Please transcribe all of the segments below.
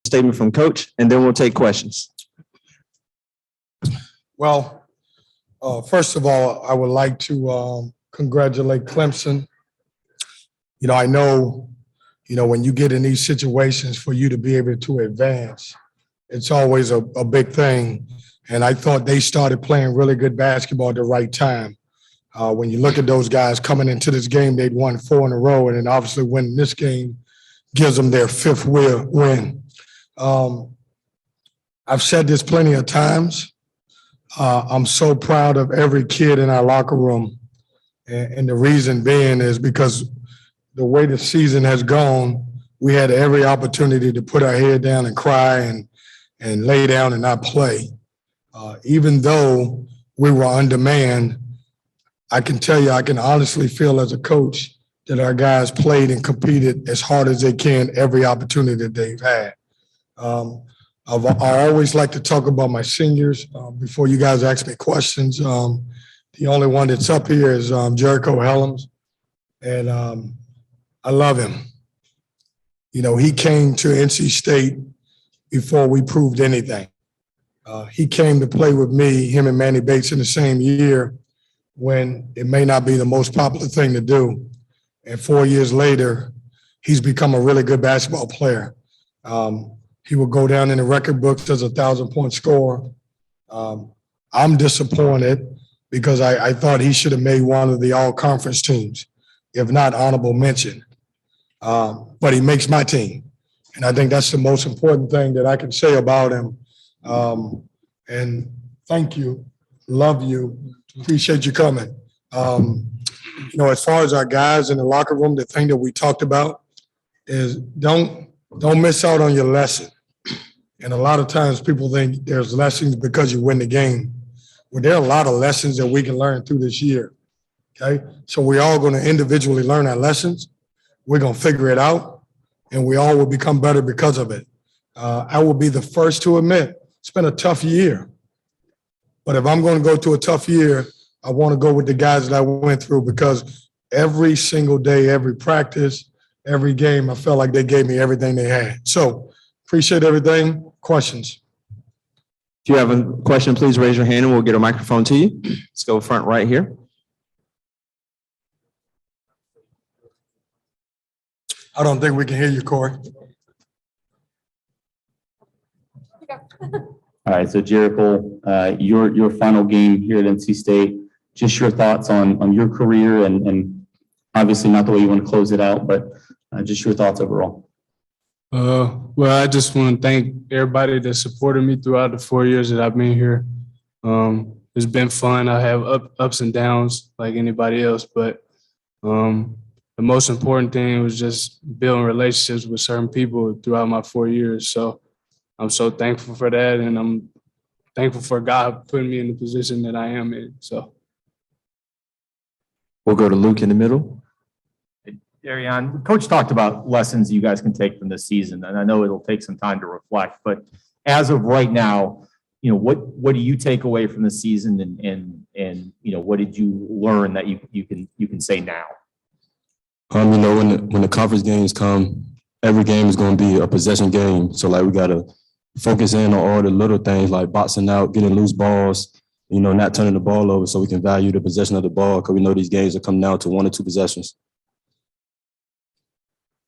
statement from Coach, and then we'll take questions. Well, first of all, I would like to congratulate Clemson. I know, when you get in these situations for you to be able to advance, it's always a big thing. And I thought they started playing really good basketball at the right time. When you look at those guys coming into this game, they'd won 4 in a row, and then obviously winning this game gives them their 5th win. I've said this plenty of times. I'm so proud of every kid in our locker room. And the reason being is because the way the season has gone, we had every opportunity to put our head down and cry and lay down and not play. Even though we were on demand, I can tell you, I can honestly feel as a coach that our guys played and competed as hard as they can every opportunity that they've had. I always like to talk about my seniors before you guys ask me questions. The only one that's up here is Jericho Helms, and I love him. He came to NC State before we proved anything. He came to play with me, him and Manny Bates in the same year when it may not be the most popular thing to do. And 4 years later, he's become a really good basketball player. He will go down in the record books as a 1,000-point scorer. I'm disappointed because I thought he should have made one of the all-conference teams, if not honorable mention. But he makes my team. And I think that's the most important thing that I can say about him. And thank you. Love you. Appreciate you coming. As far as our guys in the locker room, the thing that we talked about is don't miss out on your lesson. And a lot of times people think there's lessons because you win the game. Well, there are a lot of lessons that we can learn through this year. Okay. So we're all going to individually learn our lessons. We're going to figure it out, and we all will become better because of it. I will be the first to admit it's been a tough year. But if I'm going to go to a tough year, I want to go with the guys that I went through, because every single day, every practice, every game, I felt like they gave me everything they had. So appreciate everything. Questions? If you have a question, please raise your hand and we'll get a microphone to you. Let's go front right here. I don't think we can hear you, Corey. All right, so Jericho, your final game here at NC State, just your thoughts on your career and obviously not the way you want to close it out, but just your thoughts overall. Well, I just want to thank everybody that supported me throughout the 4 years that I've been here. It's been fun. I have ups and downs like anybody else, but the most important thing was just building relationships with certain people throughout my 4 years. So I'm so thankful for that, and I'm thankful for God putting me in the position that I am in. So we'll go to Luke in the middle. Darian, Coach talked about lessons you guys can take from this season, and I know it'll take some time to reflect, but as of right now, what do you take away from the season, and what did you learn that you can say now? When the conference games come, every game is going to be a possession game. So we got to focus in on all the little things like boxing out, getting loose balls, not turning the ball over, so we can value the possession of the ball, because we know these games are coming down to 1 or 2 possessions.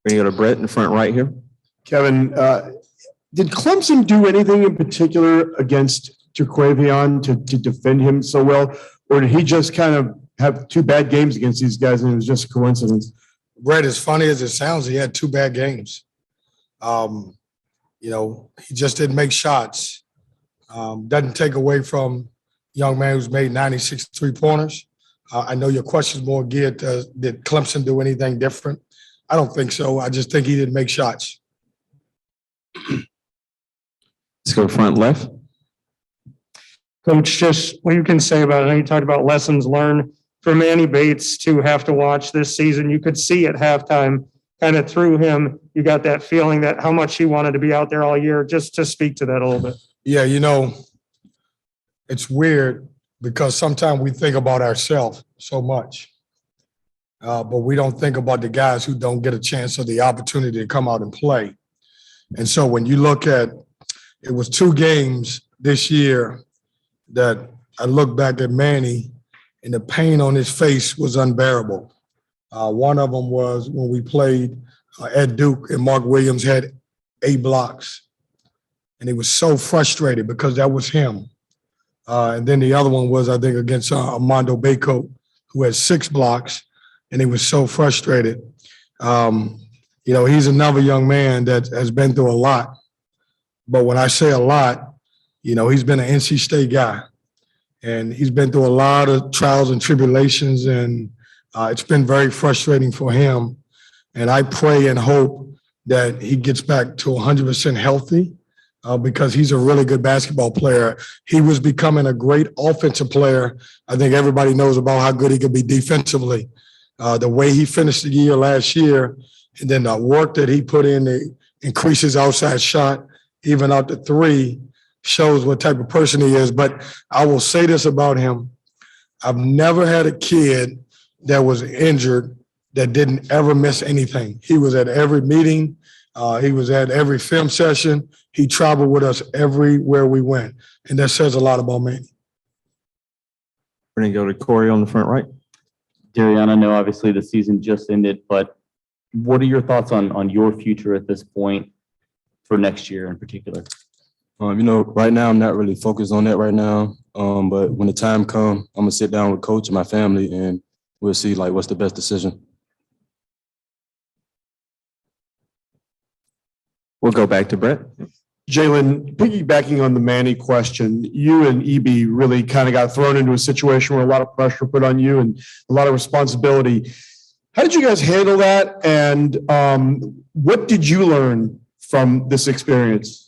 We're going to go to Brett in the front right here. Kevin, did Clemson do anything in particular against Jaquavion to defend him so well, or did he just kind of have 2 bad games against these guys and it was just a coincidence? Brett, as funny as it sounds, he had 2 bad games. He just didn't make shots. Doesn't take away from a young man who's made 96 3-pointers. I know your question is more geared to, did Clemson do anything different? I don't think so. I just think he didn't make shots. Let's go front left. Coach, just what you can say about it. I know you talked about lessons learned for Manny Bates to have to watch this season. You could see at halftime, kind of through him, you got that feeling that how much he wanted to be out there all year. Just to speak to that a little bit. Yeah, it's weird because sometimes we think about ourselves so much, but we don't think about the guys who don't get a chance or the opportunity to come out and play. And so when you look at, it was 2 games this year that I look back at Manny and the pain on his face was unbearable. One of them was when we played at Duke and Mark Williams had 8 blocks. And he was so frustrated because that was him. And then the other one was, I think, against Armando Bacot, who had 6 blocks, and he was so frustrated. You know, he's another young man that has been through a lot. But when I say a lot, you know, he's been an NC State guy. And he's been through a lot of trials and tribulations, and it's been very frustrating for him. And I pray and hope that he gets back to 100% healthy because he's a really good basketball player. He was becoming a great offensive player. I think everybody knows about how good he could be defensively. The way he finished the year last year, and then the work that he put in to increase his outside shot, even out to 3, shows what type of person he is. But I will say this about him. I've never had a kid that was injured that didn't ever miss anything. He was at every meeting. He was at every film session. He traveled with us everywhere we went. And that says a lot about Manny. We're going to go to Corey on the front right. Darian, I know obviously the season just ended, but what are your thoughts on your future at this point for next year in particular? You know, right now I'm not really focused on that right now. But when the time comes, I'm gonna sit down with coach and my family, and we'll see like what's the best decision. We'll go back to Brett. Jalen, piggybacking on the Manny question, you and EB really kind of got thrown into a situation where a lot of pressure put on you and a lot of responsibility. How did you guys handle that? And what did you learn from this experience?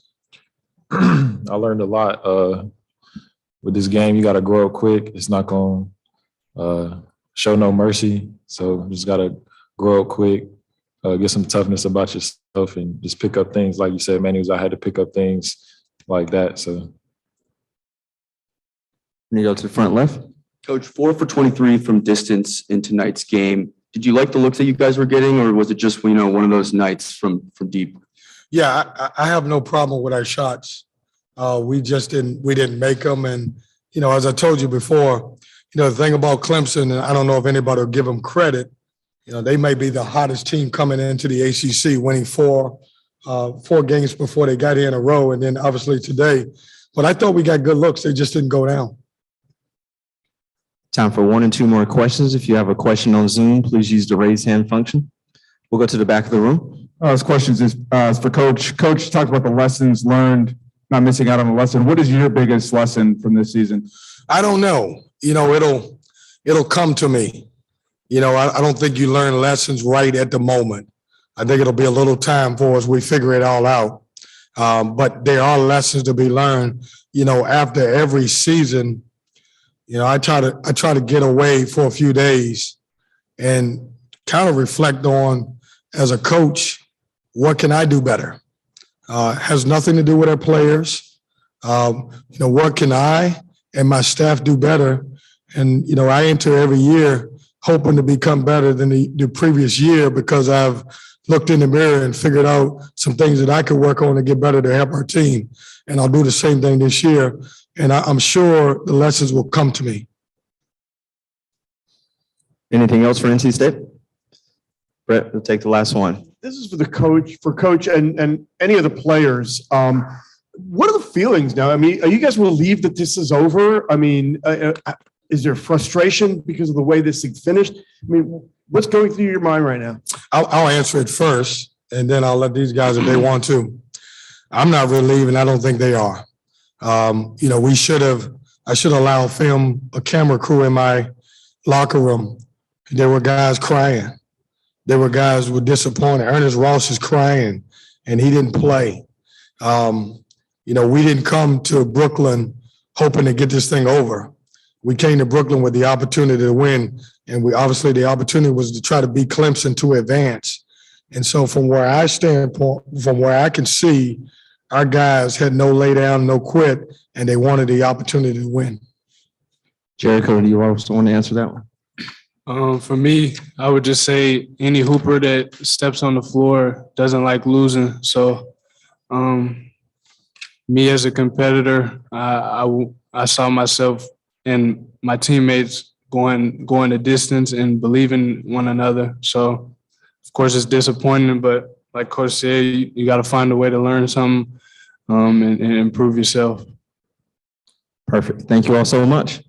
I learned a lot. With this game, you got to grow up quick. It's not going to show no mercy. So you just got to grow up quick, get some toughness about yourself, and just pick up things. Like you said, Manny, I had to pick up things like that. So. You go to the front left. Coach, 4 for 23 from distance in tonight's game. Did you like the looks that you guys were getting, or was it just, you know, one of those nights from deep? Yeah, I have no problem with our shots. We didn't make them. And, you know, as I told you before, you know, the thing about Clemson, and I don't know if anybody will give them credit, you know, they may be the hottest team coming into the ACC, winning 4 games before they got here in a row, and then obviously today. But I thought we got good looks. They just didn't go down. Time for 1 and 2 more questions. If you have a question on Zoom, please use the raise hand function. We'll go to the back of the room. This question is for Coach. Coach talked about the lessons learned, not missing out on a lesson. What is your biggest lesson from this season? I don't know. You know, it'll come to me. You know, I don't think you learn lessons right at the moment. I think it'll be a little time for us. We figure it all out. But there are lessons to be learned. You know, after every season, you know, I try to get away for a few days and kind of reflect on, as a coach, what can I do better? Has nothing to do with our players. You know, what can I and my staff do better? And, you know, I enter every year hoping to become better than the previous year because I've looked in the mirror and figured out some things that I could work on to get better to help our team. And I'll do the same thing this year. And I'm sure the lessons will come to me. Anything else for NC State? Brett, we'll take the last one. This is for coach and any of the players. What are the feelings now? I mean, are you guys relieved that this is over? I mean, is there frustration because of the way this thing finished? I mean, what's going through your mind right now? I'll answer it first, and then I'll let these guys if they want to. I'm not relieved, and I don't think they are. You know, I should allow a camera crew in my locker room. There were guys crying. There were guys who were disappointed. Ernest Ross is crying, and he didn't play. You know, we didn't come to Brooklyn hoping to get this thing over. We came to Brooklyn with the opportunity to win, and the opportunity was to try to beat Clemson to advance. And so from where I can see, our guys had no lay down, no quit, and they wanted the opportunity to win. Jericho, do you also want to answer that one? For me, I would just say any hooper that steps on the floor doesn't like losing. So Me as a competitor, I saw myself and my teammates going the distance and believing in one another. So, of course, it's disappointing, but like Coach said, you got to find a way to learn something and improve yourself. Perfect. Thank you all so much.